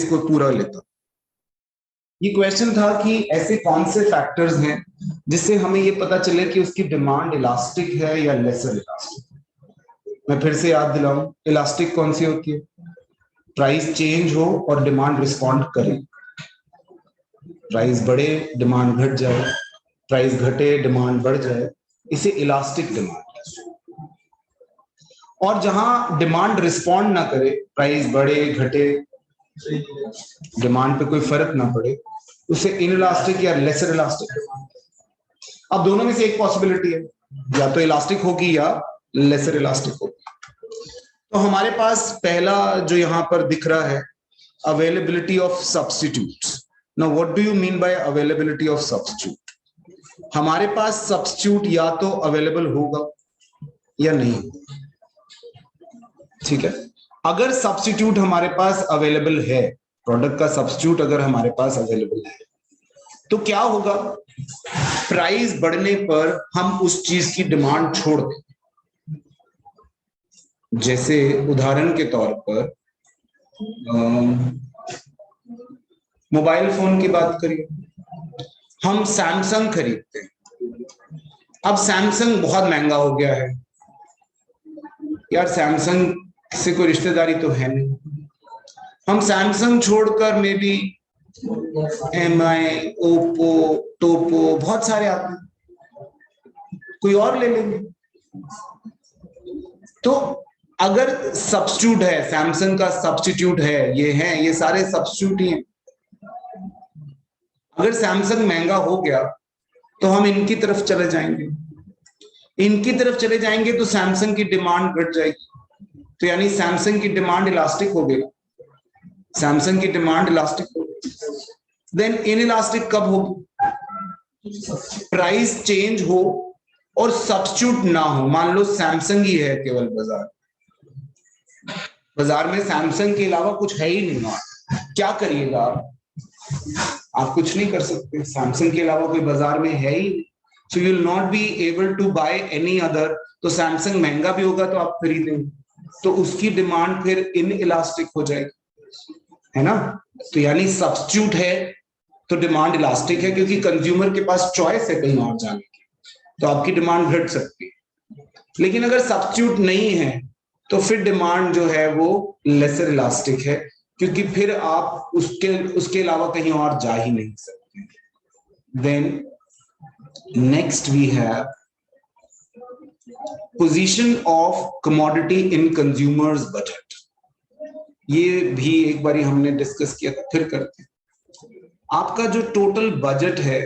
इसको पूरा लेता। ये क्वेश्चन था कि ऐसे कौन से फैक्टर्स हैं जिससे हमें ये पता चले कि उसकी डिमांड इलास्टिक है या लेसर इलास्टिक। मैं फिर से याद दिलाऊं, इलास्टिक कौन सी होती है? प्राइस चेंज हो और डिमांड रिस्पॉन्ड करे। प्राइस बढ़े डिमांड घट जाए, प्राइस घटे डिमांड बढ़ जाए, इसे इलास्टिक डिमांड। और जहां डिमांड रिस्पॉन्ड ना करे, प्राइस बढ़े घटे, डिमांड पे कोई फर्क ना पड़े, उसे इनइलास्टिक या लेसर इलास्टिक डिमांड। अब दोनों में से एक पॉसिबिलिटी है, या तो इलास्टिक होगी या लेसर इलास्टिक होगी। तो हमारे पास पहला जो यहां पर दिख रहा है, availability of substitutes. Now what do you mean by availability of substitute? हमारे पास सब्स्टिट्यूट या तो अवेलेबल होगा या नहीं, ठीक है। अगर सब्स्टिट्यूट हमारे पास अवेलेबल है, प्रोडक्ट का सब्स्टिट्यूट अगर हमारे पास अवेलेबल है, तो क्या होगा? प्राइस बढ़ने पर हम उस चीज की डिमांड छोड़ दें। जैसे उदाहरण के तौर पर मोबाइल फोन की बात करिए, हम सैमसंग खरीदते हैं। अब सैमसंग बहुत महंगा हो गया है यार, सैमसंग से कोई रिश्तेदारी तो है नहीं, हम सैमसंग छोड़कर मे बी एमआई, ओप्पो, टोपो, बहुत सारे आते हैं, कोई और ले लेंगे। तो अगर सब्स्टिट्यूट है, सैमसंग का सब्स्टिट्यूट है, ये सारे सब्स्टिट्यूट ही हैं। अगर सैमसंग महंगा हो गया तो हम इनकी तरफ चले जाएंगे, इनकी तरफ चले जाएंगे तो सैमसंग की डिमांड घट जाएगी, तो यानी सैमसंग की डिमांड इलास्टिक हो गई, सैमसंग की डिमांड इलास्टिक हो गई। देन इनइलास्टिक कब होगी? प्राइस चेंज हो और सब्स्टिट्यूट ना हो। मान लो सैमसंग ही है केवल बाजार में सैमसंग के अलावा कुछ है ही नहीं, क्या करिएगा आप कुछ नहीं कर सकते, सैमसंग के अलावा कोई बाजार में है ही नहीं, so you will not be able to buy any other. तो सैमसंग महंगा भी होगा तो आप खरीदेंगे, तो उसकी डिमांड फिर इनइलास्टिक हो जाएगी, है ना। तो यानी सब्स्टिट्यूट है तो डिमांड इलास्टिक है, क्योंकि कंज्यूमर के पास चॉइस है कहीं और जाने की, तो आपकी डिमांड घट सकती है। लेकिन अगर सब्स्टिट्यूट नहीं है तो फिर डिमांड जो है वो लेसर इलास्टिक है, क्योंकि फिर आप उसके अलावा कहीं और जा ही नहीं सकते। Then next we have position of commodity in consumers budget. ये भी एक बारी हमने डिस्कस किया था, फिर करते हैं। आपका जो टोटल बजट है,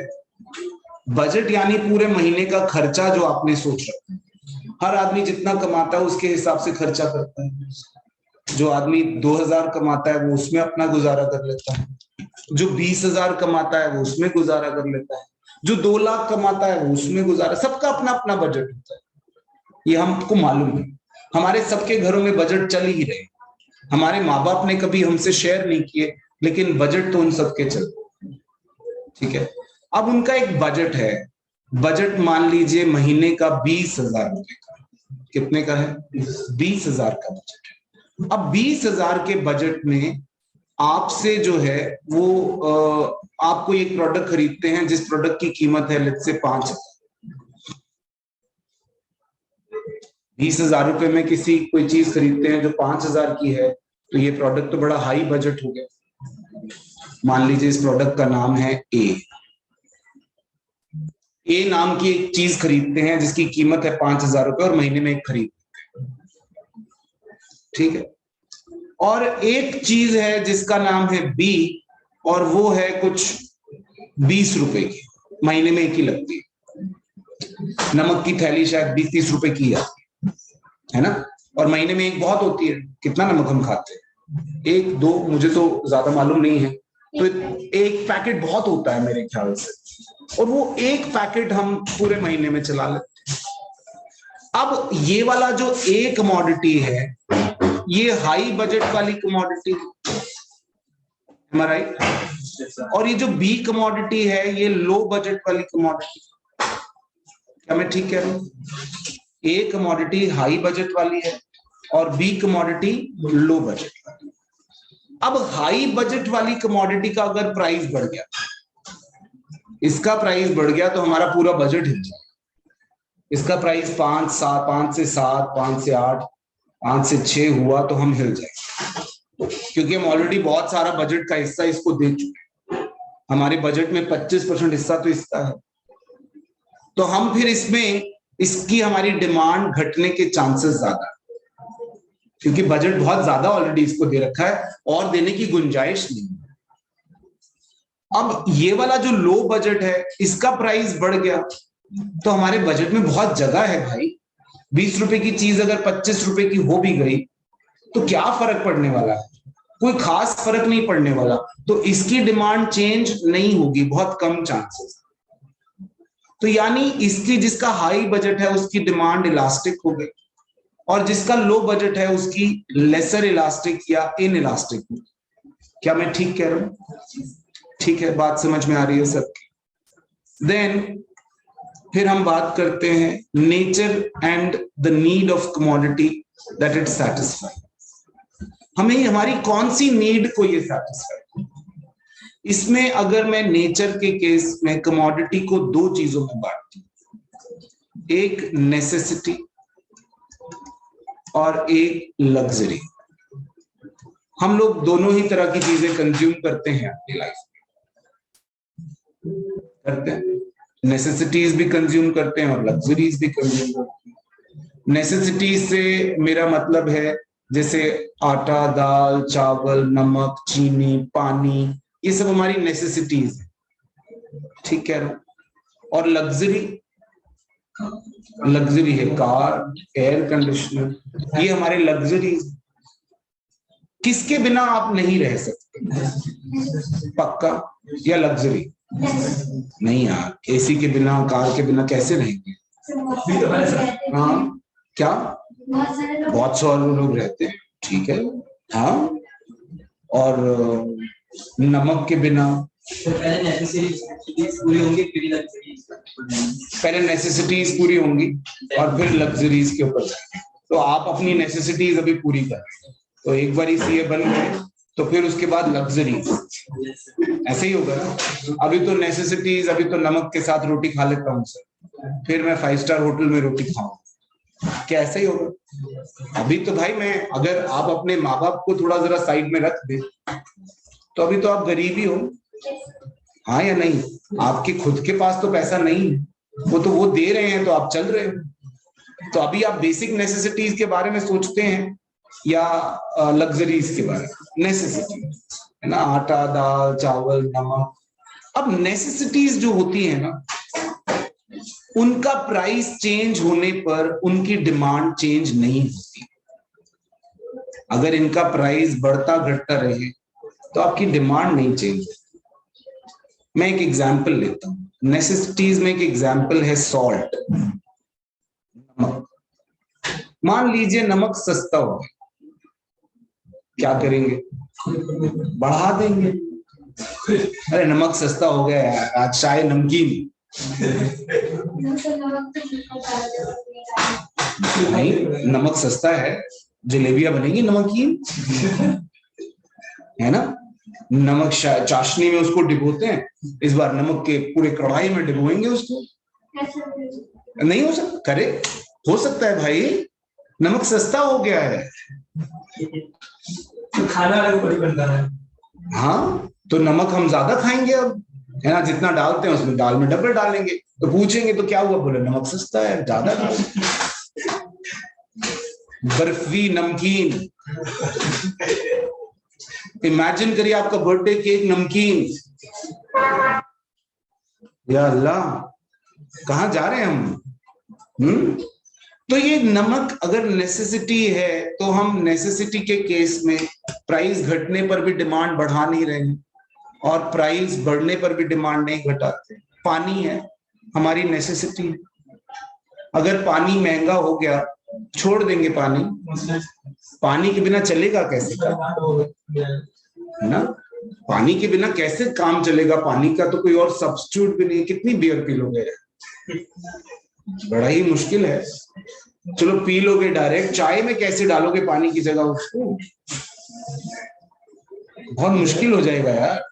बजट यानी पूरे महीने का खर्चा जो आपने सोच रखा है, हर आदमी जितना कमाता है उसके हिसाब से खर्चा करता है। जो आदमी 2000 कमाता है वो उसमें अपना गुजारा कर लेता है, जो 20,000 कमाता है वो उसमें गुजारा कर लेता है, जो 2 लाख कमाता है वो उसमें गुजारा, सबका अपना अपना बजट होता है, ये हमको मालूम है। हमारे सबके घरों में बजट चल ही रहे, हमारे माँ बाप ने कभी हमसे शेयर नहीं किए, लेकिन बजट तो उन सबके चलते, ठीक है। अब उनका एक बजट है, बजट मान लीजिए महीने का 20,000 रुपए का, कितने का है? 20,000 का बजट है। अब 20,000 के बजट में आपसे जो है वो आपको एक प्रोडक्ट खरीदते हैं जिस प्रोडक्ट की कीमत है लेट्स से 5,000। 20,000 रुपए में किसी कोई चीज खरीदते हैं जो 5,000 की है, तो ये प्रोडक्ट तो बड़ा हाई बजट हो गया। मान लीजिए इस प्रोडक्ट का नाम है ए नाम की एक चीज खरीदते हैं जिसकी कीमत है 5,000 रुपए और महीने में एक खरीदते हैं, ठीक है। और एक चीज है जिसका नाम है बी, और वो है कुछ 20 रुपए की, महीने में एक ही लगती है। नमक की थैली शायद 20-30 रुपए की है ना, और महीने में एक बहुत होती है। कितना नमक हम खाते हैं? 1-2, मुझे तो ज्यादा मालूम नहीं है, तो एक पैकेट बहुत होता है मेरे ख्याल से, और वो एक पैकेट हम पूरे महीने में चला लेते हैं। अब ये वाला जो ए कमोडिटी है ये हाई बजट वाली कमोडिटी है, राइट, और ये जो बी कमोडिटी है ये लो बजट वाली कमोडिटी। क्या मैं ठीक कह रहा हूं? ए कमोडिटी हाई बजट वाली है और बी कमोडिटी लो बजट वाली। अब हाई बजट वाली कमोडिटी का अगर प्राइस बढ़ गया, इसका प्राइस बढ़ गया तो हमारा पूरा बजट हिल जाए। इसका प्राइस 5 से 7, 5 से 8, 5 से 6 हुआ तो हम हिल जाए, क्योंकि हम ऑलरेडी बहुत सारा बजट का हिस्सा इसको दे चुके। हमारे बजट में 25% हिस्सा तो इसका है, तो हम फिर इसमें इसकी हमारी डिमांड घटने के चांसेस ज्यादा, क्योंकि बजट बहुत ज्यादा ऑलरेडी इसको दे रखा है और देने की गुंजाइश नहीं। अब ये वाला जो लो बजट है, इसका प्राइस बढ़ गया तो हमारे बजट में बहुत जगह है भाई। 20 रुपए की चीज अगर 25 रुपए की हो भी गई तो क्या फर्क पड़ने वाला है? कोई खास फर्क नहीं पड़ने वाला। तो इसकी डिमांड चेंज नहीं होगी, बहुत कम चांसेस। तो यानी इसकी जिसका हाई बजट है उसकी डिमांड इलास्टिक हो गई, और जिसका लो बजट है उसकी लेसर इलास्टिक या इन इलास्टिक। क्या मैं ठीक कह रहा हूं? ठीक है, बात समझ में आ रही है सबकी? देन फिर हम बात करते हैं nature and the need of commodity that it satisfy. हमें हमारी कौन सी नीड को ये सेटिस्फाई? इसमें अगर मैं नेचर के केस में कमोडिटी को दो चीजों में बांटती हूं, एक नेसेसिटी और एक लग्जरी। हम लोग दोनों ही तरह की चीजें कंज्यूम करते हैं अपनी लाइफ में, करते हैं। नेसेसिटीज भी कंज्यूम करते हैं और लग्जरीज भी कंज्यूम करते हैं। नेसेसिटीज से मेरा मतलब है जैसे आटा, दाल, चावल, नमक, चीनी, पानी, ये सब हमारी नेसेसिटीज है, ठीक कह रहा हूं। और लग्जरी, लग्जरी है कार, एयर कंडीशनर, ये हमारे लग्जरीज। किसके बिना आप नहीं रह सकते? पक्का या लग्जरी? नहीं यार, एसी के बिना, कार के बिना कैसे रहेंगे? हाँ, क्या बहुत सारे लोग रहते हैं, ठीक है। हाँ, और नमक के बिना पहले नेसेसिटीज पूरी होंगी, और फिर लग्जरीज के ऊपर। तो आप अपनी नेसेसिटीज अभी पूरी कर, तो एक बार सीए बन गए तो फिर उसके बाद लग्जरीज, ऐसे ही होगा ना। अभी तो नेसेसिटीज, अभी तो नमक के साथ रोटी खा लेता हूँ सर, फिर मैं 5 स्टार होटल में रोटी खाऊं, क्या ऐसा ही होगा? अभी तो भाई मैं, अगर आप अपने माँ बाप को थोड़ा जरा साइड में रख दे तो अभी तो आप गरीब ही हो, हाँ या नहीं? आपके खुद के पास तो पैसा नहीं है, वो तो वो दे रहे हैं तो आप चल रहे हो। तो अभी आप बेसिक नेसेसिटीज के बारे में सोचते हैं या लग्जरीज के बारे में? नेसेसिटी है ना, आटा, दाल, चावल, नमक। अब नेसेसिटीज जो होती है ना, उनका प्राइस चेंज होने पर उनकी डिमांड चेंज नहीं होती। अगर इनका प्राइस बढ़ता घटता रहे तो आपकी डिमांड नहीं चेंज होती। मैं एक एग्जांपल लेता हूं। नेसेसिटीज में एक एग्जांपल है सॉल्ट, नमक। मान लीजिए नमक सस्ता हो, क्या करेंगे? बढ़ा देंगे। अरे नमक सस्ता हो गया यार, आज चाय नमकीन। नहीं, नमक सस्ता है, जलेबियां बनेगी नमकीन, है ना। नमक चाशनी में उसको डिबोते हैं, इस बार नमक के पूरे कढ़ाई में डिबोएंगे उसको। नहीं हो सकता? करे, हो सकता है भाई, नमक सस्ता हो गया है तो खाना अलग बनता है। हाँ, तो नमक हम ज्यादा खाएंगे अब, है ना। जितना डालते हैं उसमें दाल में डबल डालेंगे। तो पूछेंगे तो क्या हुआ? बोले नमक सस्ता है, ज्यादा डाल। बर्फी, नमकीन, इमेजिन करिए आपका बर्थडे केक नमकीन। या अल्लाह, कहां जा रहे हैं हम? तो ये नमक अगर नेसेसिटी है तो हम नेसेसिटी के केस में प्राइस घटने पर भी डिमांड बढ़ा नहीं रहे हैं और प्राइस बढ़ने पर भी डिमांड नहीं घटाते। पानी है, हमारी नेसेसिटी है। अगर पानी महंगा हो गया, छोड़ देंगे पानी। पानी के बिना चलेगा कैसे काम, है ना। पानी के बिना कैसे काम चलेगा? पानी का तो कोई और सब्स्टिट्यूट भी नहीं। कितनी बियर पी लोगे? बड़ा ही मुश्किल है। चलो पी लोगे डायरेक्ट, चाय में कैसे डालोगे पानी की जगह उसको? बहुत मुश्किल हो जाएगा यार,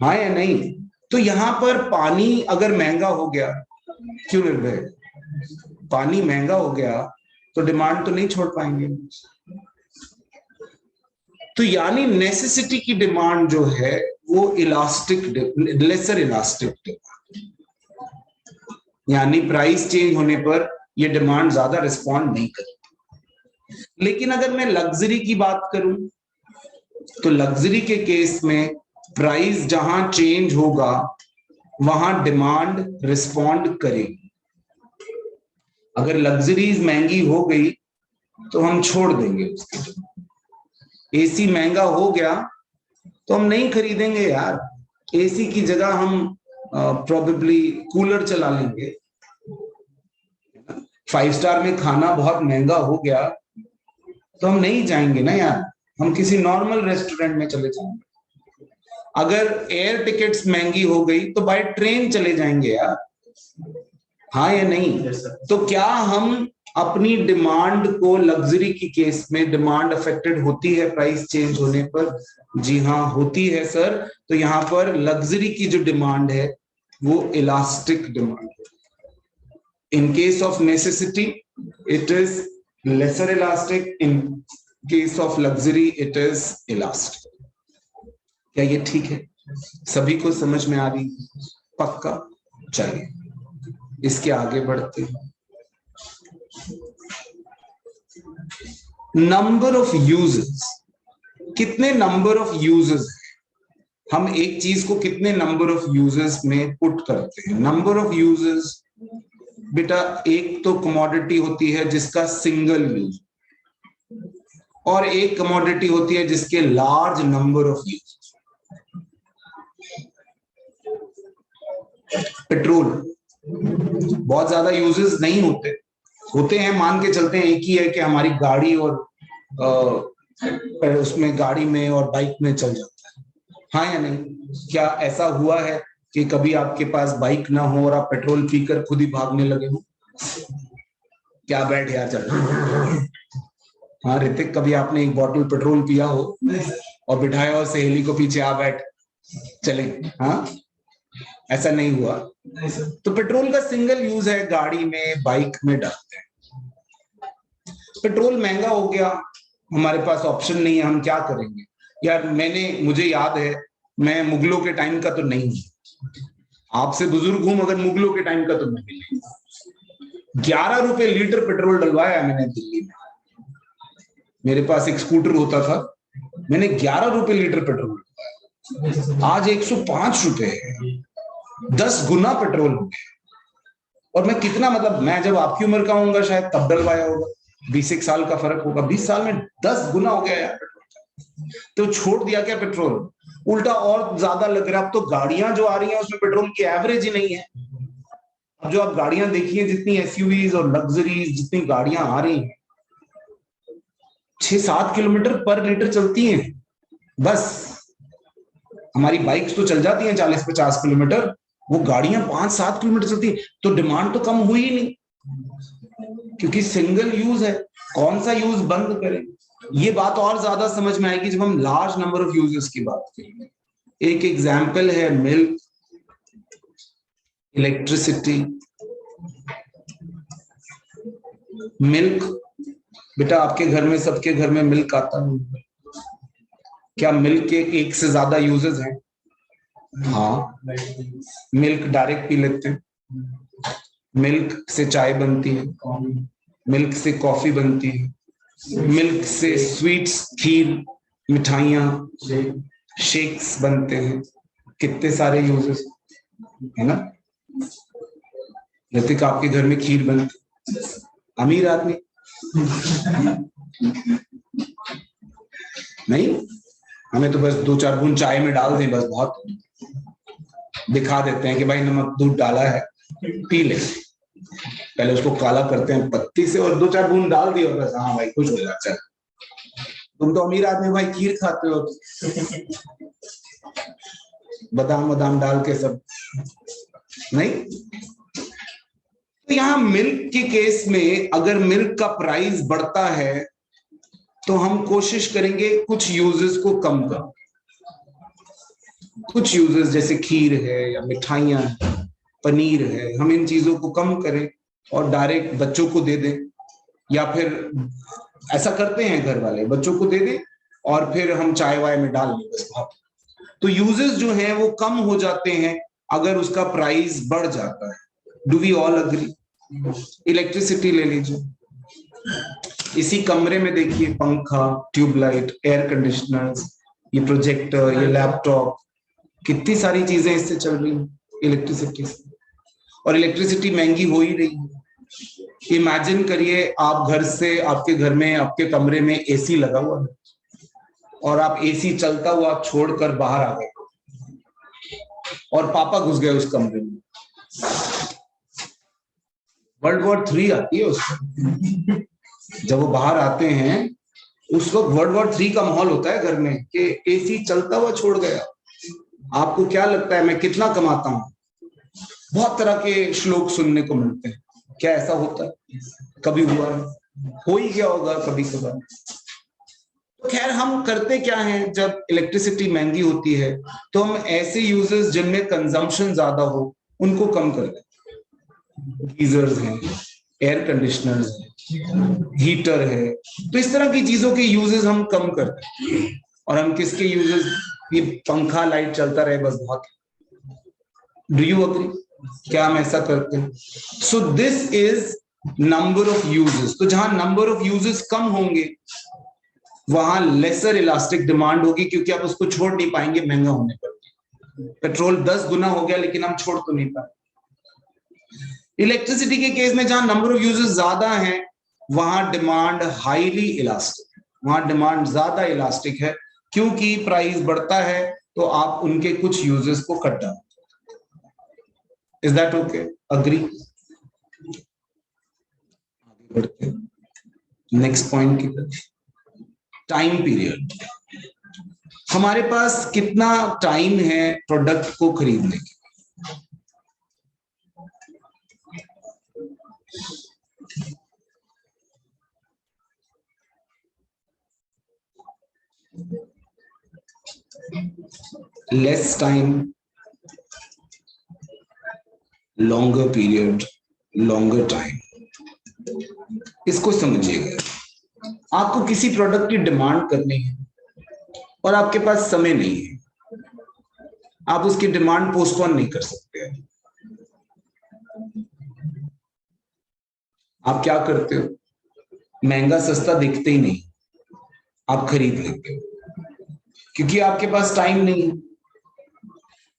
हाँ या नहीं? तो यहाँ पर पानी अगर महंगा हो गया, क्यों निर्भय, पानी महंगा हो गया तो डिमांड तो नहीं छोड़ पाएंगे। तो यानी नेसेसिटी की डिमांड जो है वो इलास्टिक, लेसर इलास्टिक डिमांड, यानी प्राइस चेंज होने पर ये डिमांड ज्यादा रिस्पॉन्ड नहीं करती। लेकिन अगर मैं लग्जरी की बात करूं तो लग्जरी के केस में प्राइस जहां चेंज होगा वहां डिमांड रिस्पॉन्ड करेगी। अगर लग्जरीज महंगी हो गई तो हम छोड़ देंगे उसकी। एसी महंगा हो गया तो हम नहीं खरीदेंगे यार, एसी की जगह हम प्रोबेबली कूलर चला लेंगे। 5 स्टार में खाना बहुत महंगा हो गया तो हम नहीं जाएंगे ना यार, हम किसी नॉर्मल रेस्टोरेंट में चले जाएंगे। अगर एयर टिकट्स महंगी हो गई तो बाय ट्रेन चले जाएंगे यार, हाँ या नहीं? तो क्या हम अपनी डिमांड को, लग्जरी की केस में डिमांड अफेक्टेड होती है प्राइस चेंज होने पर? जी हाँ होती है सर। तो यहाँ पर लग्जरी की जो डिमांड है वो इलास्टिक डिमांड है। In case of necessity it is lesser elastic, in case of luxury it is elastic. क्या ये ठीक है? सभी को समझ में आ रही? पक्का? चलिए इसके आगे बढ़ते हैं। नंबर ऑफ यूजर्स, कितने नंबर ऑफ यूजर्स, हम एक चीज को कितने नंबर ऑफ यूजर्स में पुट करते हैं? नंबर ऑफ यूजर्स बेटा, एक तो कमोडिटी होती है जिसका सिंगल यूज, और एक कमोडिटी होती है जिसके large number of users. Petrol बहुत ज्यादा यूजेस नहीं होते, होते हैं मान के चलते हैं, एक ही है कि हमारी गाड़ी और उसमें गाड़ी में और बाइक में चल जाता है, हाँ या नहीं? क्या ऐसा हुआ है कि कभी आपके पास बाइक ना हो और आप पेट्रोल पीकर खुद ही भागने लगे हो? क्या बैठ यार चल, हाँ ऋतिक, कभी आपने एक बॉटल पेट्रोल पिया हो और बिठाया और सहेली को पीछे, आ बैठ चले, हाँ? ऐसा नहीं हुआ। तो पेट्रोल का सिंगल यूज है, गाड़ी में बाइक में डालते हैं। पेट्रोल महंगा हो गया, हमारे पास ऑप्शन नहीं है, हम क्या करेंगे यार? मुझे याद है, मैं मुगलों के टाइम का तो नहीं, आपसे बुजुर्ग हूं मगर मुगलों के टाइम का तो नहीं। 11 रुपए लीटर पेट्रोल डलवाया मैंने दिल्ली में, मेरे पास एक स्कूटर होता था, मैंने 11 रुपए लीटर पेट्रोल डलवाया। आज 105 रुपए है, 10 गुना पेट्रोल हो गया। और मैं कितना, मतलब मैं जब आपकी उम्र का होऊंगा शायद तब डलवाया होगा, 20 साल का फर्क होगा, 20 साल में 10 गुना हो गया यार पेट्रोल। तो छोड़ दिया क्या पेट्रोल? उल्टा और ज्यादा लग रहा है। अब तो गाड़ियां जो आ रही हैं उसमें पेट्रोल की एवरेज ही नहीं है। अब जो आप गाड़ियां देखिए, जितनी एसयूवीज और लग्जरीज जितनी गाड़ियां आ रही हैं, 6-7 किलोमीटर पर लीटर चलती हैं बस। हमारी बाइक्स तो चल जाती हैं 40-50 किलोमीटर, वो गाड़ियां 5-7 किलोमीटर चलती है। तो डिमांड तो कम हुई ही नहीं, क्योंकि सिंगल यूज है। कौन सा यूज बंद करें? ये बात और ज्यादा समझ में आएगी जब हम लार्ज नंबर ऑफ यूजर्स की बात करेंगे। एक एग्जाम्पल है मिल्क, इलेक्ट्रिसिटी। मिल्क बेटा, आपके घर में, सबके घर में मिल्क आता है। क्या मिल्क के एक से ज्यादा यूजर्स हैं? हाँ, मिल्क डायरेक्ट पी लेते हैं, मिल्क से चाय बनती है, मिल्क से कॉफी बनती है, मिल्क से स्वीट्स, खीर, मिठाइयाँ, शेक्स बनते हैं। कितने सारे यूजेस है ना? ऋतिक, आपके घर में खीर बनती, अमीर आदमी नहीं, हमें तो बस 2-4 बूंद चाय में डाल दें बस, बहुत दिखा देते हैं कि भाई नमक दूध डाला है, पी ले। पहले उसको काला करते हैं पत्ती से और 2-4 बूंद डाल दिए और बस, हाँ भाई खुश हो जाता है। तुम तो अमीर आदमी भाई, खीर खाते हो बादाम बादाम डाल के सब, नहीं? तो यहां मिल्क के केस में अगर मिल्क का प्राइस बढ़ता है तो हम कोशिश करेंगे कुछ यूजेस को कम कर, कुछ यूजेस जैसे खीर है या मिठाइयाँ है, पनीर है, हम इन चीजों को कम करें और डायरेक्ट बच्चों को दे दें, या फिर ऐसा करते हैं घर वाले, बच्चों को दे दें और फिर हम चाय वाय में डाल लें बस, बहुत। तो यूजेस जो हैं वो कम हो जाते हैं अगर उसका प्राइस बढ़ जाता है। Do we all agree? Electricity ले लीजिए, इसी कमरे में देखिए पंखा, ट्यूबलाइट, एयर कंडीशनर्स, ये प्रोजेक्टर, ये लैपटॉप, कितनी सारी चीजें इससे चल रही हैं इलेक्ट्रिसिटी से, और इलेक्ट्रिसिटी महंगी हो ही रही है। इमेजिन करिए आप घर से, आपके घर में, आपके कमरे में एसी लगा हुआ है और आप एसी चलता हुआ छोड़कर बाहर आ गए और पापा घुस गए उस कमरे में, वर्ल्ड वॉर 3 आती है उसमें। जब वो बाहर आते हैं उस वक्त वर्ल्ड वॉर 3 का माहौल होता है घर में कि एसी चलता हुआ छोड़ गया। आपको क्या लगता है मैं कितना कमाता हूं? बहुत तरह के श्लोक सुनने को मिलते हैं। क्या ऐसा होता है? कभी हुआ है? हो ही गया होगा कभी कभार। तो खैर, हम करते क्या है, जब इलेक्ट्रिसिटी महंगी होती है तो हम ऐसे यूजेस जिनमें कंजम्पशन ज्यादा हो उनको कम कर देते हैं। गीजर्स हैं, एयर कंडीशनर्स हैं, हीटर है, तो इस तरह की चीजों के यूजेस हम कम करते हैं। और हम किसके यूजेस, ये पंखा लाइट चलता रहे बस बहुत। Do you agree? क्या हम ऐसा करते हैं? So this is number of uses. तो जहां नंबर ऑफ यूजेस कम होंगे वहां लेसर इलास्टिक डिमांड होगी, क्योंकि आप उसको छोड़ नहीं पाएंगे महंगा होने पर। पेट्रोल 10 गुना हो गया लेकिन हम छोड़ तो नहीं पाए। इलेक्ट्रिसिटी के केस में जहां नंबर ऑफ यूजेस ज्यादा हैं वहां डिमांड हाईली इलास्टिक है, वहां डिमांड ज्यादा इलास्टिक है, क्योंकि प्राइस बढ़ता है तो आप उनके कुछ यूजेस को cut down. Is that okay? Agree? आगे बढ़ते हैं नेक्स्ट पॉइंट की तरफ। Time period. हमारे पास कितना टाइम है प्रोडक्ट को खरीदने के? Less time, longer period, longer time. इसको समझिएगा। आपको किसी प्रोडक्ट की डिमांड करनी है और आपके पास समय नहीं है, आप उसकी डिमांड पोस्टपोन नहीं कर सकते। आप क्या करते हो? महंगा सस्ता दिखते ही नहीं, आप खरीद लेते हो, क्योंकि आपके पास टाइम नहीं है।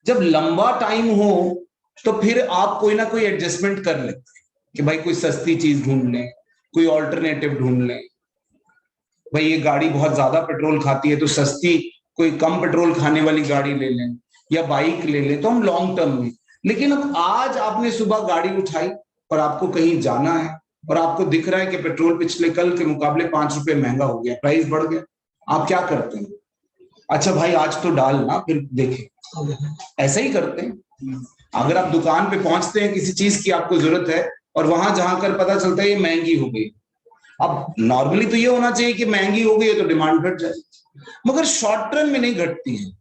जब लंबा टाइम हो तो फिर आप कोई ना कोई एडजस्टमेंट कर लेते हैं कि भाई कोई सस्ती चीज ढूंढ लें, कोई ऑल्टरनेटिव ढूंढ लें। भाई ये गाड़ी बहुत ज्यादा पेट्रोल खाती है तो सस्ती कोई कम पेट्रोल खाने वाली गाड़ी ले लें या बाइक ले लें, तो हम लॉन्ग टर्म में। लेकिन अब आज आपने सुबह गाड़ी उठाई और आपको कहीं जाना है और आपको दिख रहा है कि पेट्रोल पिछले कल के मुकाबले 5 रुपए महंगा हो गया, प्राइस बढ़ गया। आप क्या करते हैं? अच्छा भाई आज तो डालना, फिर देखें। ऐसा ही करते हैं। अगर आप दुकान पे पहुंचते हैं किसी चीज की आपको जरूरत है और वहां जहां कर पता चलता है ये महंगी हो गई, अब नॉर्मली तो ये होना चाहिए कि महंगी हो गई है तो डिमांड घट जाए, मगर शॉर्ट टर्म में नहीं घटती है।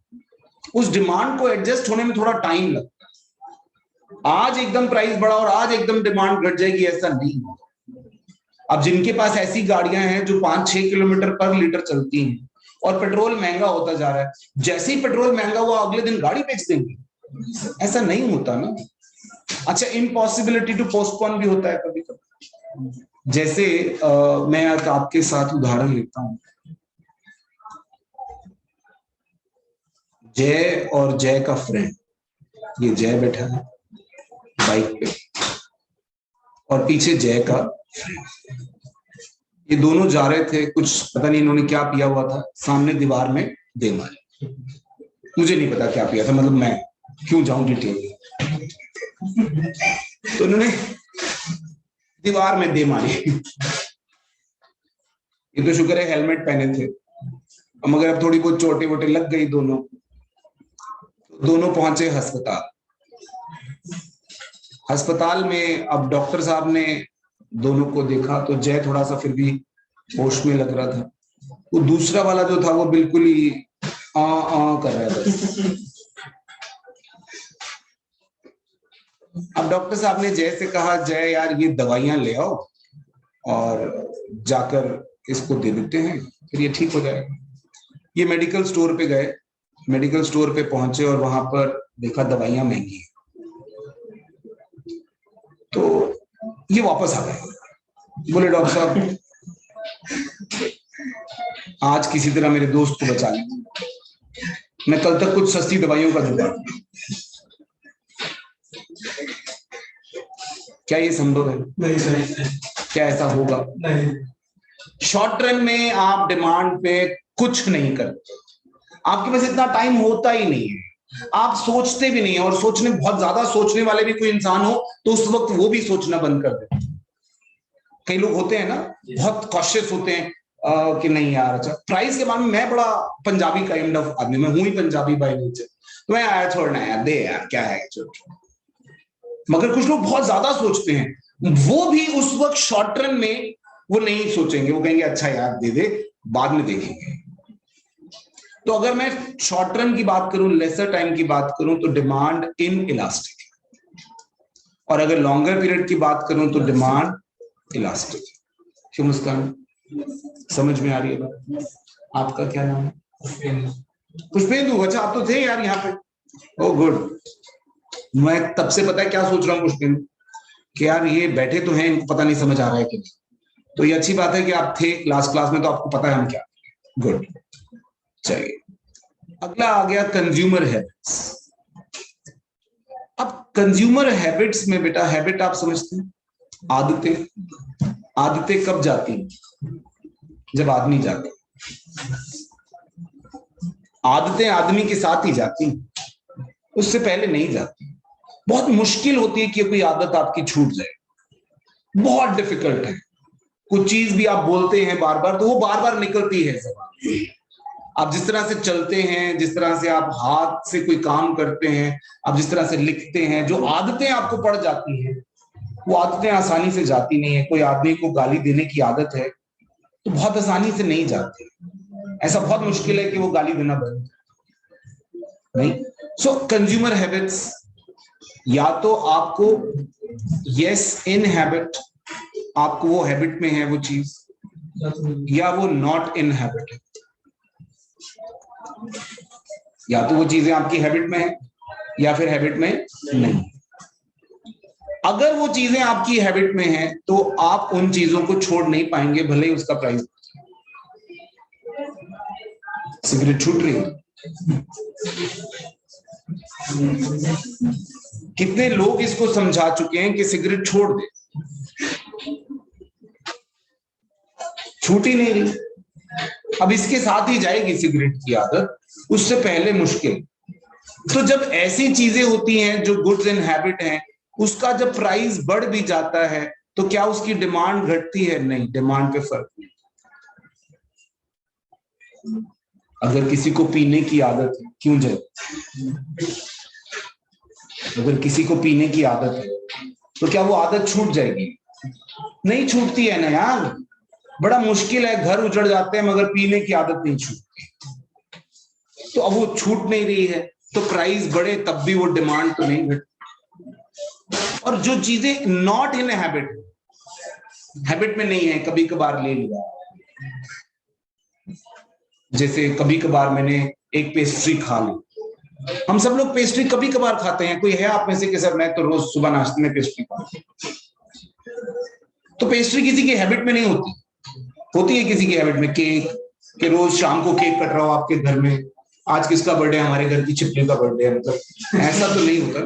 उस डिमांड को एडजस्ट होने में थोड़ा टाइम लगता है। आज एकदम प्राइस बढ़ा और आज एकदम डिमांड घट जाएगी, ऐसा नहीं होगा। अब जिनके पास ऐसी गाड़ियां हैं जो 5-6 किलोमीटर पर लीटर चलती हैं और पेट्रोल महंगा होता जा रहा है, जैसे ही पेट्रोल महंगा हुआ अगले दिन गाड़ी बेच देंगे, ऐसा नहीं होता ना। अच्छा, इम्पॉसिबिलिटी टू पोस्टपोन भी होता है कभी कभी। जैसे मैं आपके साथ उदाहरण लेता हूं। जय और जय का फ्रेंड, ये जय बैठा है बाइक पे और पीछे जय का फ्रेंड, ये दोनों जा रहे थे, कुछ पता नहीं इन्होंने क्या पिया हुआ था, सामने दीवार में दे मारी। मुझे नहीं पता क्या पिया था, मतलब मैं क्यों जाऊं डिटेल में। तो उन्होंने दीवार में दे मारी। ये तो शुक्र है हेलमेट पहने थे, मगर अब थोड़ी बहुत चोटें वोटें लग गई दोनों। दोनों पहुंचे अस्पताल। अस्पताल में अब डॉक्टर साहब ने दोनों को देखा तो जय थोड़ा सा फिर भी होश में लग रहा था, वो दूसरा वाला जो था वो बिल्कुल ही आ कर रहा था। अब डॉक्टर साहब ने जय से कहा, जय यार ये दवाइयां ले आओ और जाकर इसको दे देते हैं, फिर ये ठीक हो जाएगा। ये मेडिकल स्टोर पे गए, मेडिकल स्टोर पे पहुंचे और वहां पर देखा दवाइयां महंगी हैं, तो ये वापस आ गए। बोले डॉक्टर साहब आज किसी तरह मेरे दोस्त को बचा लें, मैं कल तक कुछ सस्ती दवाइयों का जुगाड़। क्या ये संभव है? नहीं सही। क्या ऐसा होगा? नहीं। शॉर्ट रन में आप डिमांड पे कुछ नहीं करते, आपके पास इतना टाइम होता ही नहीं है, आप सोचते भी नहीं है, और सोचने, बहुत ज्यादा सोचने वाले भी कोई इंसान हो तो उस वक्त वो भी सोचना बंद कर देते। कई लोग होते हैं ना, बहुत कॉशियस होते हैं कि नहीं यार, अच्छा प्राइस के बारे में, मैं बड़ा पंजाबी काइंड ऑफ आदमी, मैं हूं ही पंजाबी बाय नेचर, तो मैं आया छोड़ना यार, दे यार क्या है छोड़। मगर कुछ लोग बहुत ज्यादा सोचते हैं, वो भी उस वक्त शॉर्ट रन में वो नहीं सोचेंगे, वो कहेंगे अच्छा यार दे दे, बाद में देखेंगे। तो अगर मैं शॉर्ट रन की बात करूं, लेसर टाइम की बात करूं, तो डिमांड इन इलास्टिक है, और अगर लॉन्गर पीरियड की बात करूं तो डिमांड इलास्टिक है। क्यों मुस्कान, समझ में आ रही है बात? आपका क्या नाम है? पुष्पेंदु। अच्छा आप तो थे यार यहाँ पे, ओ गुड। मैं तब से पता है क्या सोच रहा हूँ पुष्पेंदु, कि यार ये बैठे तो हैं, इनको पता नहीं समझ आ रहा है कि नहीं, तो ये अच्छी बात है कि आप थे लास्ट क्लास में, तो आपको पता है हम क्या। गुड। चलिए अगला आ गया कंज्यूमर हैबिट्स। अब कंज्यूमर हैबिट्स में बेटा, हैबिट आप समझते हैं, आदतें। आदतें कब जाती हैं? जब आदमी जाता है। आदतें आदमी के साथ ही जाती, उससे पहले नहीं जाती। बहुत मुश्किल होती है कि कोई आदत आपकी छूट जाए, बहुत डिफिकल्ट है। कुछ चीज भी आप बोलते हैं बार बार, तो वो बार बार निकलती है ज़बान। आप जिस तरह से चलते हैं, जिस तरह से आप हाथ से कोई काम करते हैं, आप जिस तरह से लिखते हैं, जो आदतें आपको पड़ जाती हैं, वो आदतें आसानी से जाती नहीं है। कोई आदमी को गाली देने की आदत है तो बहुत आसानी से नहीं जाती, ऐसा बहुत मुश्किल है कि वो गाली देना बंद नहीं। सो कंज्यूमर हैबिट्स, या तो आपको यस इन हैबिट, आपको वो हैबिट में है वो चीज, या वो नॉट इन हैबिट है। या तो वो चीजें आपकी हैबिट में है या फिर हैबिट में नहीं। अगर वो चीजें आपकी हैबिट में है तो आप उन चीजों को छोड़ नहीं पाएंगे, भले ही उसका प्राइस। सिगरेट छूट रही है, कितने लोग इसको समझा चुके हैं कि सिगरेट छोड़ दे, छूट ही नहीं रही। अब इसके साथ ही जाएगी सिगरेट की आदत, उससे पहले मुश्किल। तो जब ऐसी चीजें होती हैं जो गुड्स एंड हैबिट हैं, उसका जब प्राइस बढ़ भी जाता है तो क्या उसकी डिमांड घटती है? नहीं, डिमांड पे फर्क नहीं। अगर किसी को पीने की आदत है, क्यों जाए, अगर किसी को पीने की आदत है तो क्या वो आदत छूट जाएगी? नहीं छूटती है ना यार, बड़ा मुश्किल है, घर उजड़ जाते हैं मगर पीने की आदत नहीं छूटती। तो अब वो छूट नहीं रही है, तो प्राइस बढ़े तब भी वो डिमांड तो नहीं घटती। और जो चीजें नॉट इन हैबिट, हैबिट में नहीं है, कभी कभार ले लिया, जैसे कभी कभार मैंने एक पेस्ट्री खा ली। हम सब लोग पेस्ट्री कभी कभार खाते हैं, कोई है आप में से कि सर मैं तो रोज सुबह नाश्ते में पेस्ट्री खाता हूं? तो पेस्ट्री किसी की हैबिट में नहीं होती, होती है किसी की हैबिट में। केक, कि रोज शाम को केक कट रहा हो आपके घर में, आज किसका बर्थडे है, हमारे घर की छिपकली का बर्थडे है, मतलब ऐसा तो नहीं होता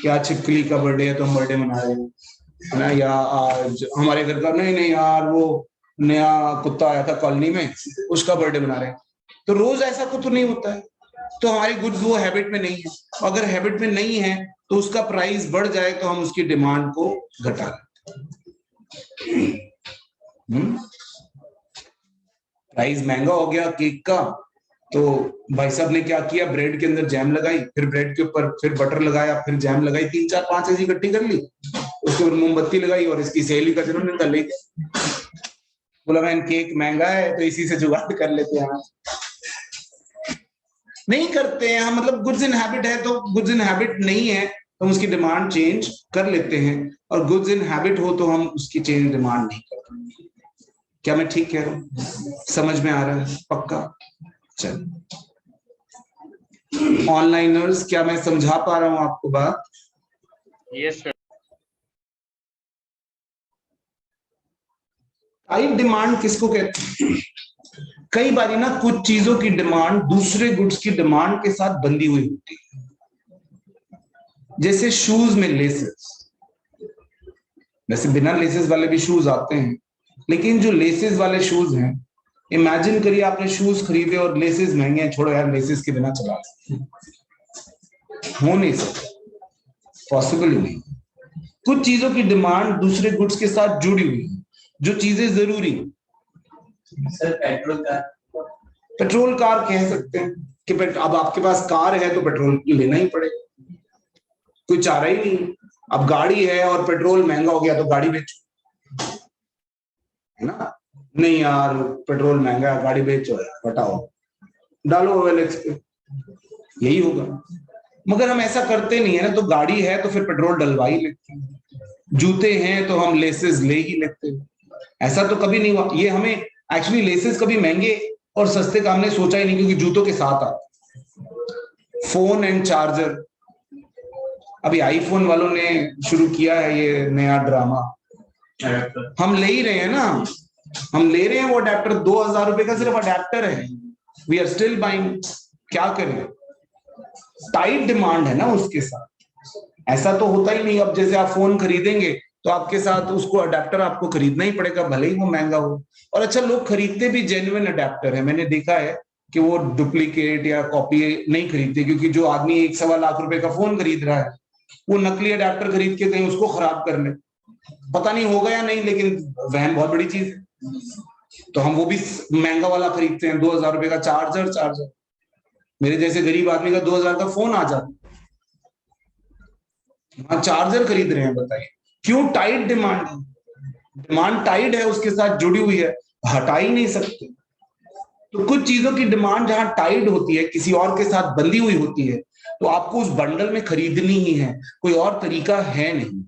क्या छिपकली का बर्थडे है तो हम बर्थडे मना रहे हैं ना, या आज हमारे घर का, नहीं नहीं यार वो नया कुत्ता आया था कॉलोनी में, उसका बर्थडे मना रहे हैं। तो रोज ऐसा तो नहीं होता है, तो हमारी गुड्स वो हैबिट में नहीं है। अगर हैबिट में नहीं है तो उसका प्राइस बढ़ जाए तो हम उसकी डिमांड को घटा दें। प्राइस महंगा हो गया केक का, तो भाई साहब ने क्या किया, ब्रेड के अंदर जैम लगाई, फिर ब्रेड के ऊपर फिर बटर लगाया, फिर जैम लगाई, 3 4 5 ऐसी इकट्ठी कर ली, उसके ऊपर मोमबत्ती लगाई, और इसकी सहेली का जन्मदिन था, ले बोला मैं केक महंगा है तो इसी से जुगाड़ कर लेते हैं। नहीं करते हैं हम, मतलब गुड्स इन हैबिट है तो गुड्स इन हैबिट नहीं है तो हम उसकी डिमांड चेंज कर लेते हैं, और गुड्स इन हैबिट हो तो हम उसकी चेंज डिमांड नहीं करते। क्या मैं ठीक कह रहा हूं? समझ में आ रहा है? पक्का? चल ऑनलाइनर्स, क्या मैं समझा पा रहा हूं आपको बात? Yes sir. टाइट डिमांड किसको कहते हैं? कई बारी ना कुछ चीजों की डिमांड दूसरे गुड्स की डिमांड के साथ बंधी हुई होती है। जैसे शूज में लेसेस, वैसे बिना लेसेस वाले भी शूज आते हैं, लेकिन जो लेसेस वाले शूज हैं, इमेजिन करिए आपने शूज खरीदे और लेसेस महंगे हैं, छोड़ो यार लेसेस के बिना चला हो नहीं सकता, पॉसिबल ही नहीं। कुछ चीजों की डिमांड दूसरे गुड्स के साथ जुड़ी हुई है, जो चीजें जरूरी। सर पेट्रोल कार कह सकते हैं कि अब आपके पास कार है तो पेट्रोल लेना ही पड़ेगा, कोई चारा ही नहीं। अब गाड़ी है और पेट्रोल महंगा हो गया तो गाड़ी बेचो, है ना? नहीं यार पेट्रोल महंगा है, गाड़ी बेचो यार, हटाओ, डालो OLX पे, यही होगा। मगर हम ऐसा करते नहीं है ना, तो गाड़ी है तो फिर पेट्रोल डलवा ही लेते हैं, जूते हैं तो हम लेसेस ले ही लेते हैं। ऐसा तो कभी नहीं हुआ। ये हमें एक्चुअली लेसेस कभी महंगे और सस्ते का हमने सोचा ही नहीं, क्योंकि जूतों के साथ आते। फोन एंड चार्जर, अभी आईफोन वालों ने शुरू किया है ये नया ड्रामा, हम ले ही रहे हैं ना, हम ले रहे हैं वो अडेप्टर, 2000 रुपए का सिर्फ अडेप्टर है, वी आर स्टिल बाइंग। क्या करें, टाइट डिमांड है ना उसके साथ। ऐसा तो होता ही नहीं, अब जैसे आप फोन खरीदेंगे तो आपके साथ उसको अडेप्टर आपको खरीदना ही पड़ेगा, भले ही वो महंगा हो। और अच्छा, लोग खरीदते भी जेन्युइन अडेप्टर है, मैंने देखा है कि वो डुप्लीकेट या कॉपी नहीं खरीदते, क्योंकि जो आदमी 1-1.25 लाख रुपए का फोन खरीद रहा है, वो नकली अडेप्टर खरीद के कहीं उसको खराब कर ले, पता नहीं होगा या नहीं, लेकिन वहम बहुत बड़ी चीज है। तो हम वो भी महंगा वाला खरीदते हैं, 2000 रुपए का चार्जर। मेरे जैसे गरीब आदमी का 2000 का फोन आ जाता, हाँ चार्जर खरीद रहे हैं, बताइए क्यों? टाइट डिमांड है, डिमांड टाइट है, उसके साथ जुड़ी हुई है, हटा ही नहीं सकते। तो कुछ चीजों की डिमांड जहां टाइट होती है, किसी और के साथ बंधी हुई होती है, तो आपको उस बंडल में खरीदनी ही है, कोई और तरीका है नहीं।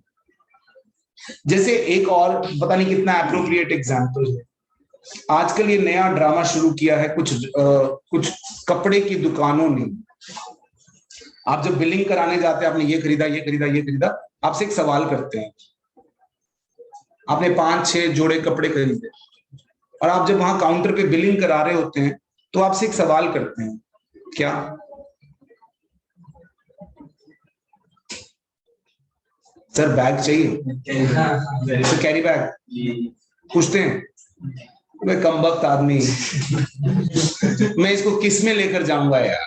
जैसे एक और पता नहीं कितना एप्रोप्रिएट एग्जाम्पल है, आजकल ये नया ड्रामा शुरू किया है कुछ कपड़े की दुकानों ने। आप जब बिलिंग कराने जाते हैं, आपने ये खरीदा, आपसे एक सवाल करते हैं, आपने 5-6 जोड़े कपड़े खरीदे, और आप जब वहां काउंटर पे बिलिंग करा रहे होते हैं तो आपसे एक सवाल करते हैं, क्या? सर बैग चाहिए, सर कैरी बैग पूछते हैं। मैं कमबख्त आदमी, मैं इसको किस में लेकर जाऊंगा यार,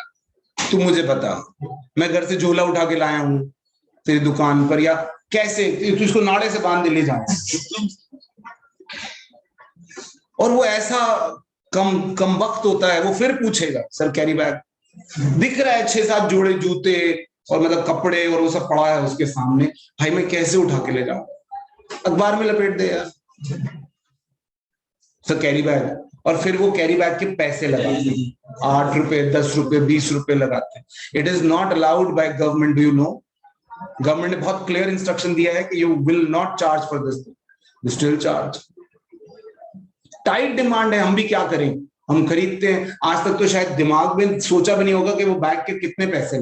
तू मुझे बता। मैं घर से झोला उठा के लाया हूं तेरी दुकान पर, या कैसे तू इसको नाड़े से बांध के ले जाऊंगा? और वो ऐसा कम वक्त होता है, वो फिर पूछेगा सर कैरी बैग दिख रहा है, 6-7 जोड़े जूते और मतलब कपड़े और वो सब पड़ा है उसके सामने, भाई मैं कैसे उठा के ले जाऊं? अखबार में लपेट दे यार सर कैरी बैग। और फिर वो कैरी बैग के पैसे लगाते हैं, 8 रुपए, 10 रुपए, 20 रुपए लगाते हैं। It is not allowed by government, do you know? Government ने बहुत क्लियर इंस्ट्रक्शन दिया है कि you will not charge for this, still charge. Tight demand है, हम भी क्या करें, हम खरीदते हैं। आज तक तो शायद दिमाग में सोचा भी नहीं होगा कि वो बैग के कितने पैसे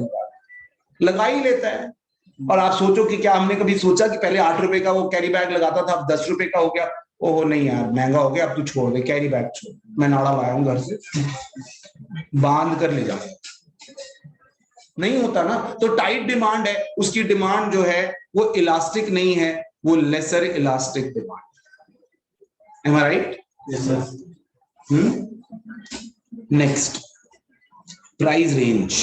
लगा ही लेता है। और आप सोचो कि क्या हमने कभी सोचा कि पहले 8 रुपए का वो कैरी बैग लगाता था, अब 10 रुपए का हो गया, ओहो नहीं यार महंगा हो गया, अब तू छोड़ दे कैरी बैग, छोड़, मैं नाड़ा लाया हूं घर से, बांध कर ले जाऊंगा। नहीं होता ना। तो टाइट डिमांड है, उसकी डिमांड जो है वो इलास्टिक नहीं है, वो lesser elastic demand. Am I right? Yes sir. Next, price range.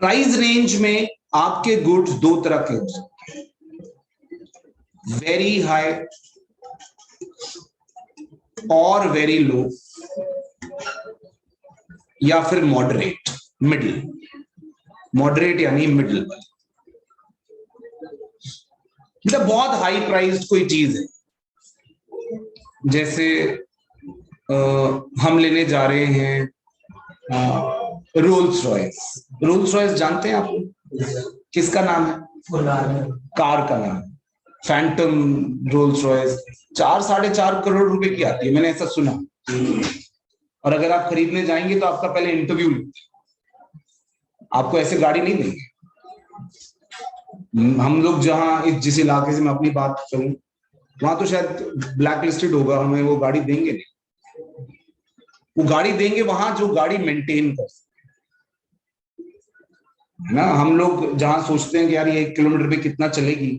Price range में आपके गुड्स 2 तरह के हो सकते हैं, वेरी हाई और वेरी लो, या फिर मॉडरेट, मिडिल। मॉडरेट यानी मिडिल। मतलब बहुत हाई प्राइस्ड कोई चीज है, जैसे हम लेने जा रहे हैं रोल्स रॉयस। रोल्स रॉयस जानते हैं आप? किसका नाम है? कार का नाम, फैंटम रोल्स रॉयस 4-4.5 करोड़ रुपए की आती है, मैंने ऐसा सुना। और अगर आप खरीदने जाएंगे तो आपका पहले इंटरव्यू लेते, आपको ऐसे गाड़ी नहीं देंगे। हम लोग जहां जिस इलाके से मैं अपनी बात करूं, वहां तो शायद ब्लैक लिस्टेड होगा, हमें वो गाड़ी देंगे नहीं। वो गाड़ी देंगे वहां जो गाड़ी मेंटेन कर है ना। हम लोग जहां सोचते हैं कि यार ये 1 किलोमीटर पे कितना चलेगी,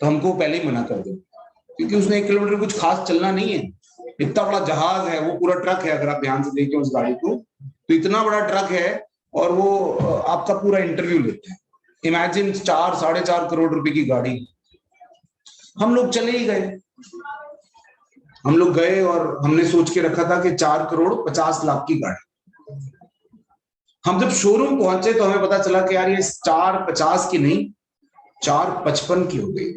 तो हमको पहले ही मना कर दो, क्योंकि उसने 1 किलोमीटर कुछ खास चलना नहीं है। इतना बड़ा जहाज है, वो पूरा ट्रक है, अगर आप ध्यान से देखें उस गाड़ी को, तो इतना बड़ा ट्रक है और वो आपका पूरा इंटरव्यू लेते हैं। इमेजिन 4-4.5 करोड़ रुपए की गाड़ी। हम लोग चले ही गए, हम लोग गए और हमने सोच के रखा था कि 4,50,00,000 की गाड़ी। हम जब शोरूम पहुंचे तो हमें पता चला कि यार ये 4,50 की नहीं, 4,55 की हो गई।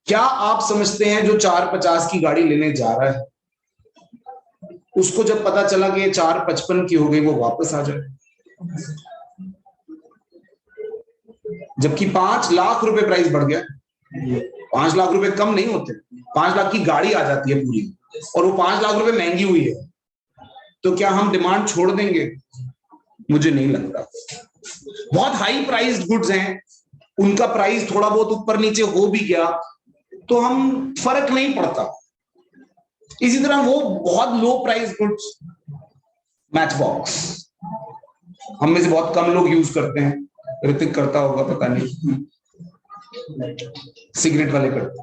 क्या आप समझते हैं जो 4,50 की गाड़ी लेने जा रहा है, उसको जब पता चला कि ये 4,55 की हो गई, वो वापस आ जाए? जबकि 5 लाख रुपए प्राइस बढ़ गया। 5 लाख रुपए कम नहीं होते, 5 लाख की गाड़ी आ जाती है पूरी, और वो 5 लाख रुपए महंगी हुई है। तो क्या हम डिमांड छोड़ देंगे? मुझे नहीं लगता। बहुत हाई प्राइस्ड गुड्स हैं, उनका प्राइस थोड़ा बहुत ऊपर नीचे हो भी गया तो हम फर्क नहीं पड़ता। इसी तरह वो बहुत लो प्राइस गुड्स, मैच बॉक्स, हम में से बहुत कम लोग यूज करते हैं, ऋतिक करता होगा पता नहीं, सिगरेट वाले करते।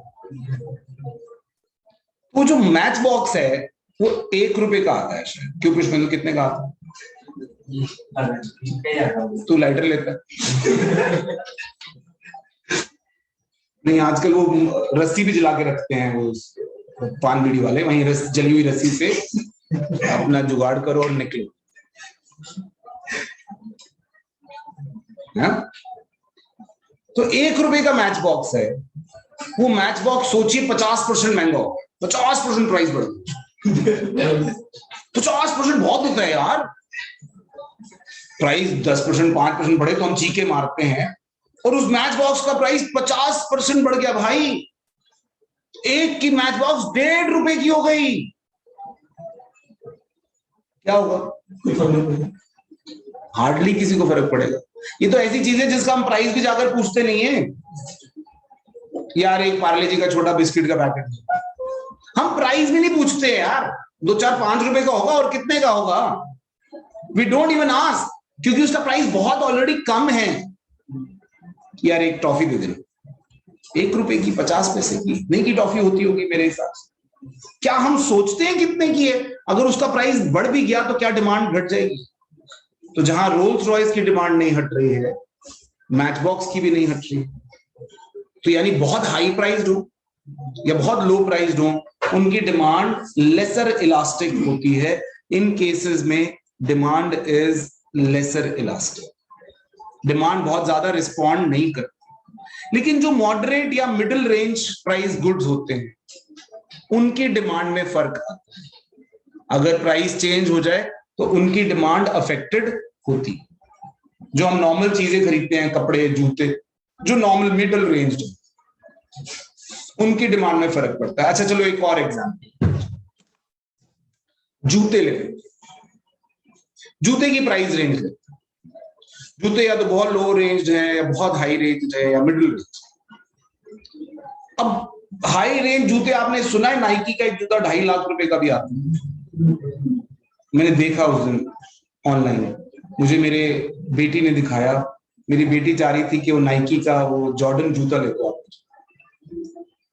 वो जो मैच बॉक्स है वो 1 रुपए का आता है शायद, क्यों पुष्पेंद्र कितने का आता है? तू लाइटर लेता नहीं? आजकल वो रस्सी भी जला के रखते हैं, वो पान बीड़ी वाले, वहीं जली हुई रस्सी से अपना जुगाड़ करो और निकलो। तो 1 रुपए का मैच बॉक्स है। वो मैच बॉक्स सोचिए 50% महंगा हो, 50% प्राइस बढ़ गई। 50% बहुत होता है यार। प्राइस 10%, 5% बढ़े तो हम चीखे मारते हैं, और उस मैच बॉक्स का प्राइस 50% बढ़ गया भाई। एक की मैच बॉक्स 1.5 रुपए की हो गई। क्या होगा? हार्डली किसी को फर्क पड़ेगा। ये तो ऐसी चीज है जिसका हम प्राइस भी जाकर पूछते नहीं है। यार एक पार्ले जी का छोटा बिस्किट का पैकेट, हम प्राइस भी नहीं पूछते यार, 2, 4, 5 रुपए का होगा और कितने का होगा, वी डोंट इवन आस्क, क्योंकि उसका प्राइस बहुत ऑलरेडी कम है। यार एक टॉफी दे देना, 1 रुपए की, 50 पैसे की, नहीं की टॉफी होती होगी मेरे हिसाब से। क्या हम सोचते हैं कितने की है? अगर उसका प्राइस बढ़ भी गया तो क्या डिमांड घट जाएगी? तो जहां रोल्स रॉयस की डिमांड नहीं हट रही है, मैच बॉक्स की भी नहीं हट रही, तो यानी बहुत हाई प्राइस्ड हो या बहुत लो प्राइस्ड हो, उनकी डिमांड लेसर इलास्टिक होती है। इन केसेस में demand is lesser elastic, demand बहुत ज्यादा रिस्पॉन्ड नहीं करती। लेकिन जो मॉडरेट या मिडिल रेंज प्राइस गुड्स होते हैं, उनकी डिमांड में फर्क आता है। अगर प्राइस चेंज हो जाए तो उनकी डिमांड अफेक्टेड होती। जो हम नॉर्मल चीजें खरीदते हैं, कपड़े, जूते, जो नॉर्मल मिडिल रेंज, उनकी डिमांड में फर्क पड़ता है। अच्छा चलो एक और एग्जांपल, जूते ले, जूते की प्राइस रेंज ले। जूते या तो बहुत लो रेंज है या बहुत हाई रेंज है या मिडिल रेंज। अब हाई रेंज जूते, आपने सुना है नाइकी का एक जूता 2.5 लाख रुपए का भी आता है? मैंने देखा उस दिन ऑनलाइन, मुझे मेरे बेटी ने दिखाया। मेरी बेटी चाह रही थी कि वो नाइकी का वो जॉर्डन जूता लेते आप।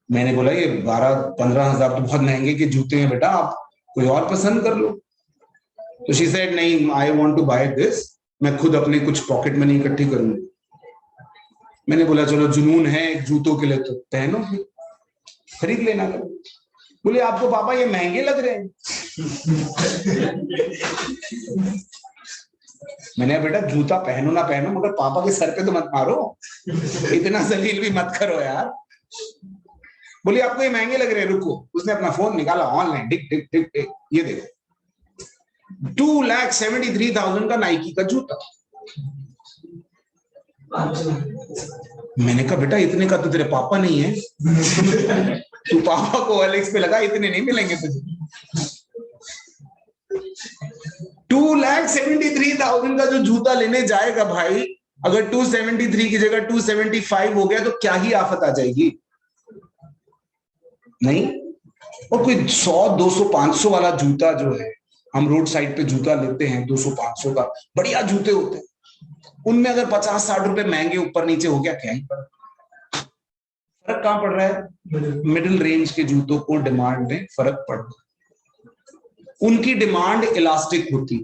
मैंने बोला ये 12-15 हजार तो बहुत महंगे के जूते हैं बेटा, आप कोई और पसंद कर लो। तो शी सेड नहीं, I want to buy this, मैं खुद अपने कुछ पॉकेट मनी इकट्ठी करूंगी। मैंने बोला चलो जुनून है एक जूतों के लिए तो पहनो, खरीद लेना करो। बोले आपको पापा ये महंगे लग रहे हैं। मैंने बेटा जूता पहनो ना पहनो, मगर पापा के सर पे तो मत मारो, इतना जलील भी मत करो यार। बोली आपको ये महंगे लग रहे हैं, रुको। उसने अपना फोन निकाला, online Dick Dick Dick Dick, ये देखो 2,73,000 का नाइकी का जूता। मैंने कहा बेटा इतने का तो तेरे पापा नहीं है, तू पापा को OLX पे लगा, इतने नहीं मिलेंगे तुझे। 2,73,000 का जो जूता लेने जाएगा भाई, अगर 273 की जगह 275 हो गया तो क्या ही आफत आ जाएगी। नहीं, और कोई 100, 200, 500 वाला जूता जो है, हम रोड साइड पे जूता लेते हैं 200, 500 का, बढ़िया जूते होते हैं, उनमें अगर 50, 60 रुपए महंगे ऊपर नीचे हो गया, क्या ही फर्क कहां पड़ रहा है? मिडिल रेंज के जूतों को डिमांड में फर्क पड़ रहा है, उनकी डिमांड इलास्टिक होती,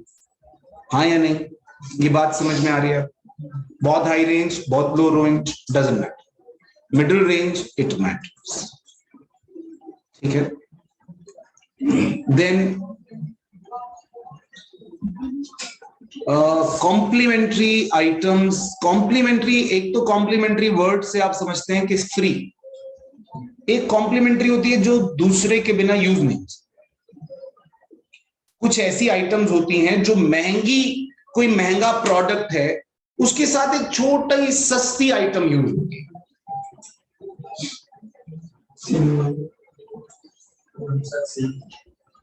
हाँ या नहीं? ये बात समझ में आ रही है? बहुत हाई रेंज, बहुत लो range, doesn't matter, middle range it matters, ठीक है। Then complementary items. कॉम्प्लीमेंट्री, एक तो कॉम्प्लीमेंट्री वर्ड से आप समझते हैं कि फ्री, एक कॉम्प्लीमेंट्री होती है जो दूसरे के बिना यूज नहीं। कुछ ऐसी आइटम्स होती हैं जो महंगी, कोई महंगा प्रोडक्ट है उसके साथ एक छोटा ही सस्ती आइटम यूज होती है।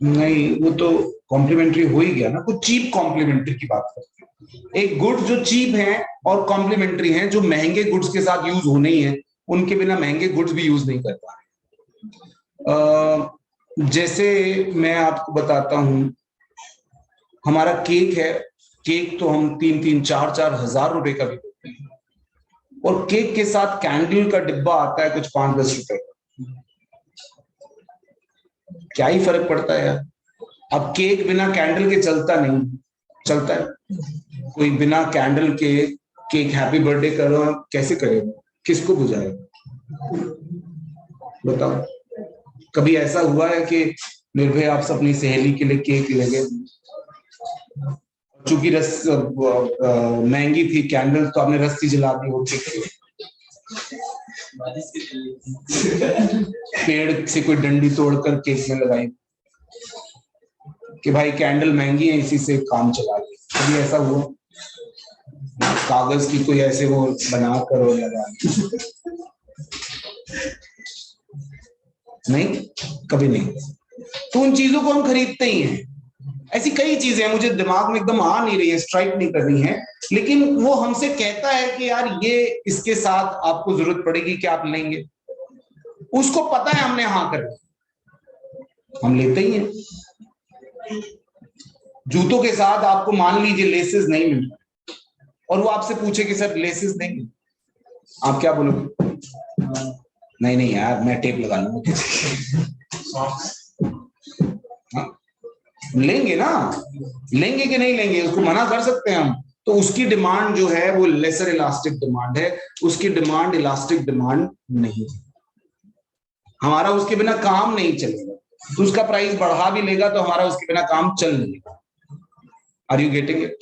नहीं, वो तो कॉम्प्लीमेंट्री हो ही गया ना, कुछ चीप कॉम्प्लीमेंट्री की बात करते हैं। एक गुड जो चीप है और कॉम्प्लीमेंट्री है जो महंगे गुड्स के साथ यूज होने ही है, उनके बिना महंगे गुड्स भी यूज नहीं कर पा रहे। जैसे मैं आपको बताता हूं, हमारा केक है, केक तो हम 3-3, 4-4 हजार रुपए का भी देते हैं, और केक के साथ कैंडल का डिब्बा आता है कुछ 5-10 रुपए का, क्या ही फर्क पड़ता है यार। अब केक बिना कैंडल के चलता नहीं, चलता है? कोई बिना कैंडल के केक हैप्पी बर्थडे करो कैसे करेगा, किसको बुझाएगा बताओ? कभी ऐसा हुआ है कि निर्भय आप अपनी सहेली के लिए केक ले गए, चूंकि रस महंगी थी कैंडल, तो आपने रस्सी जला दी वो केक, पेड़ से कोई डंडी तोड़कर केक में लगाई कि भाई कैंडल महंगी है इसी से काम चला गया? कभी ऐसा हुआ? कागज की कोई ऐसे वो बना कर और लगा? नहीं, कभी नहीं। तो उन चीजों को हम खरीदते ही हैं। ऐसी कई चीजें मुझे दिमाग में एकदम आ नहीं रही है, स्ट्राइक नहीं कर रही है, लेकिन वो हमसे कहता है कि यार ये इसके साथ आपको जरूरत पड़ेगी कि आप लेंगे, उसको पता है हमने हाँ कर, हम लेते ही हैं। जूतों के साथ आपको मान लीजिए लेसेस नहीं मिल रहा और वो आपसे पूछे कि सर लेसेस देंगे, आप क्या बोलोगे? नहीं नहीं यार मैं टेप लगा लूंगा। लेंगे ना, लेंगे कि नहीं लेंगे, उसको मना कर सकते हैं हम? तो उसकी डिमांड जो है वो लेसर इलास्टिक डिमांड है, उसकी डिमांड इलास्टिक डिमांड नहीं है। हमारा उसके बिना काम नहीं चलेगा, तो उसका प्राइस बढ़ा भी लेगा तो हमारा उसके बिना काम चल नहीं लेगा। Are you getting it?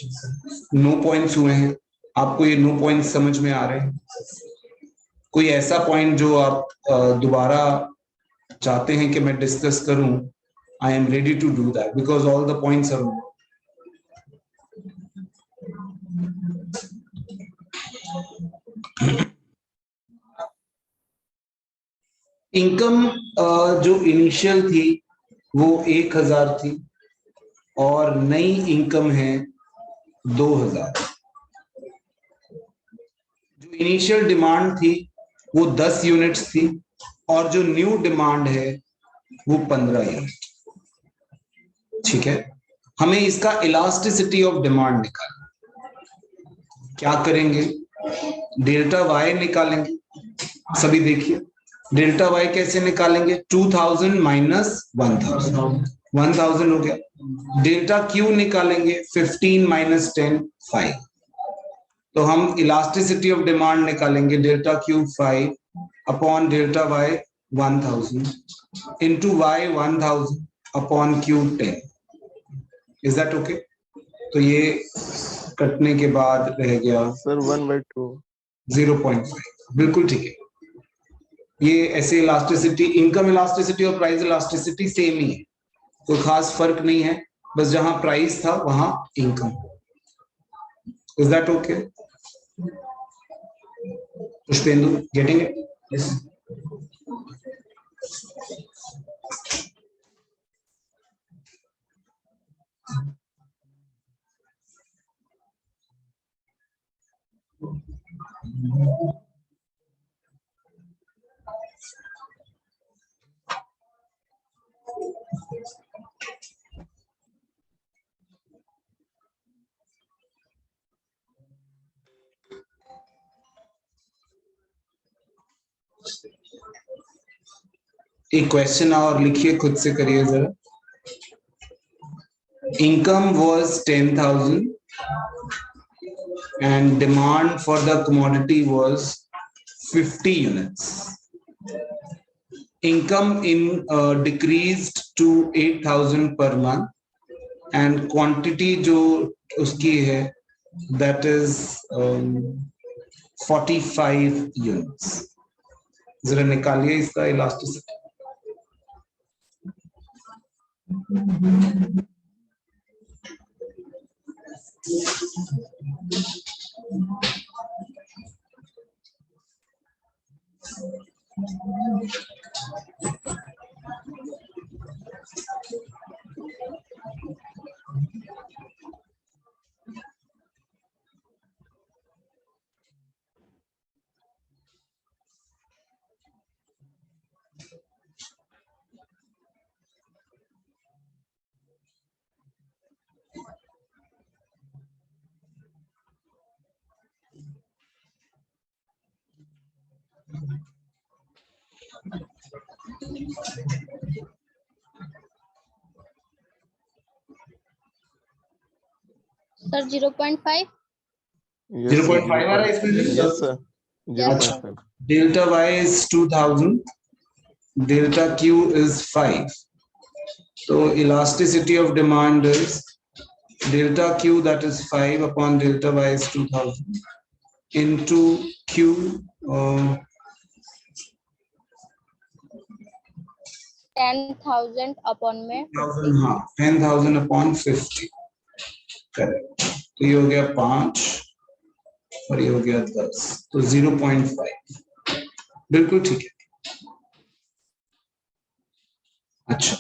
No points हुए हैं आपको? ये नो पॉइंट्स समझ में आ रहे हैं? कोई ऐसा पॉइंट जो आप दोबारा चाहते हैं कि मैं डिस्कस करूं? I am ready to do that because all the points are over. Income जो इनिशियल थी वो 1,000 थी और नई इनकम है 2,000। जो इनिशियल डिमांड थी वो 10 यूनिट्स थी और जो न्यू डिमांड है वो 15 यूनिट। ठीक है, हमें इसका इलास्टिसिटी ऑफ डिमांड निकालना। क्या करेंगे? डेल्टा वाई निकालेंगे। सभी देखिए डेल्टा वाई कैसे निकालेंगे? 2000 माइनस 1000, 1000 हो गया। डेल्टा क्यू निकालेंगे 15 माइनस 10, 5। तो हम इलास्टिसिटी ऑफ डिमांड निकालेंगे delta Q 5 upon delta Y 1000 into Y 1000 upon Q 10। Is that okay? तो ये कटने के बाद रह गया सर 1/2 0.5। बिल्कुल ठीक है। ये ऐसे इलास्टिसिटी, इनकम इलास्टिसिटी और प्राइस इलास्टिसिटी सेम ही है, कोई खास फर्क नहीं है। बस जहां प्राइस था वहां income. Is that okay? Pushpendu, getting it? Yes. एक क्वेश्चन और लिखिए, खुद से करिए जरा। Income was 10,000 and demand for the commodity was 50 units. Income decreased to 8,000 per month and quantity जो उसकी है that is 45 units. जरा निकालिए इसका इलास्टिसिटी। सर 0.5। 0.5 आ रहा है इसमें? Yes sir, 0.5. Delta y is 2000, delta q is 5. So elasticity of demand is delta q, that is 5, upon delta y is 2000 into q, 10,000 upon में 10,000 upon 50. करेक्ट। तो ये हो गया 5 और ये हो गया 10, तो 0.5 बिल्कुल ठीक है। अच्छा,